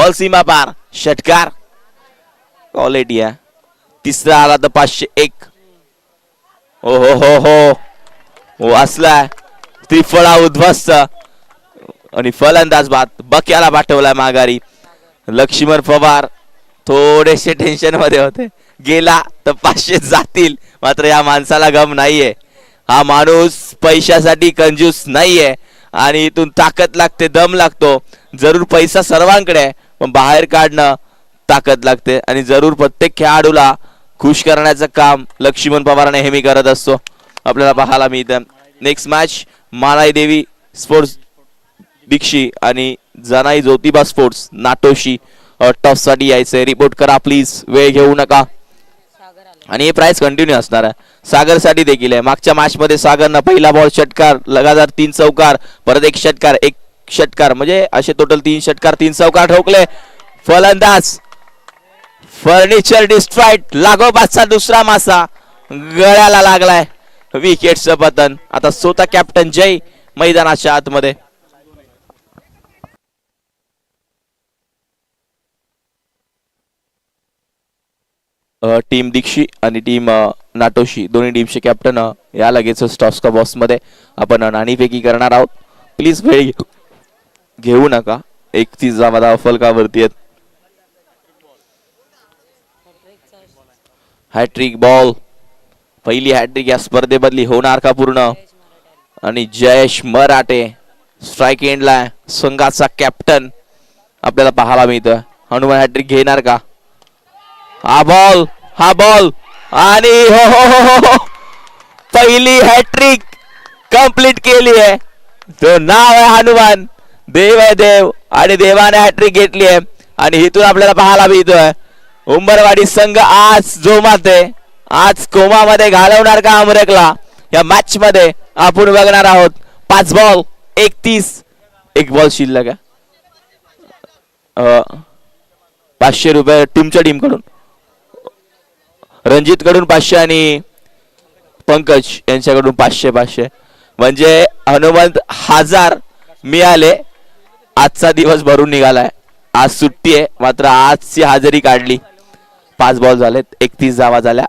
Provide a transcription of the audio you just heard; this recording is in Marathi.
बॉल सीमा पार, षटकार क्वालिटी आहे. तिसरा आला तर 501. हो हो हो हो वाचलाय. त्रिफळा उद्ध्वस्त आणि फलंदाज बाद बक्याला पाठवलाय माघारी. लक्ष्मण पवार थोडेसे टेन्शन मध्ये होते, गेला तर 500 जातील, मात्र या माणसाला गम नाहीये. हा माणूस पैशासाठी कंजूस नाहीये आणि इथून ताकद लागते, दम लागतो. जरूर पैसा सर्वांकडे आहे, पण बाहेर काढणं ताकद लागते आणि जरूर प्रत्येक खेळाडूला खुश करण्याचं काम लक्ष्मण पवार नेहमी करत असतो, आपल्याला पाहायला मिळतं. नेक्स्ट मॅच मानाई देवी स्पोर्ट्स दीक्षी आणि जनाई ज्योतिबा स्पोर्ट्स नाटोशी टॉस साठी यायचंय. रिपोर्ट करा प्लीज, वेळ घेऊ नका. आणि हे प्राइस कंटिन्यू असणार आहे. सागर साठी देखील आहे. मागच्या मॅच मध्ये सागरनं पहिला बॉल षटकार, लगातार 3 चौकार, परत एक षटकार, एक षटकार, म्हणजे असे टोटल 3 षटकार 3 चौकार ठोकले. फलंदाज फर्निचर डिस्ट्रॉइड, लागोपाठचा दुसरा मासा गळ्याला लागलाय. विकेटचं पतन. आता स्वतः कॅप्टन जय मैदानाच्या आतमध्ये. टीम दीक्षी आणि टीम नाटोशी दोन्ही टीमचे कॅप्टन या लगेच टॉस का बॉक्स मध्ये आपण नाणेफेकी करणार आहोत. प्लीज वेळ घेऊ नका. 31 धावा फलकावरती आहेत. हॅट्रिक बॉल, पहिली हॅट्रिक या स्पर्धेबदली होणार का पूर्ण? आणि जयेश मराठे स्ट्राइक एंडला संघाचा कॅप्टन आपल्याला पाहायला मिळतं. हनुमान हॅट्रिक घेणार का? हा बॉल आणि हो हो हो हो पहिली हॅट्रिक कंप्लीट केली आहे. तो नाव आहे हनुमान. देव आहे देव आणि देवाने हॅट्रिक घेतली आहे. आणि इथून आपल्याला पाहायला मिळतोय उंबरवाडी संघ आज जोमात आहे. आज कोमामध्ये घालवणार का अमरेकला? या मॅच मध्ये आपण बघणार आहोत. 5 बॉल 31, एक बॉल शिल्लक आहे. 500 रुपये तुमच्या टीम कडून, रणजित कडून 500 आणि पंकज यांच्याकडून 500 म्हणजे हनुमंत 1000 मिळाले. आजचा दिवस भरून निघालाय. आज सुट्टी आहे, मात्र आजची हजेरी काढली. 5 बॉल झालेत, 31 धावा झाल्या.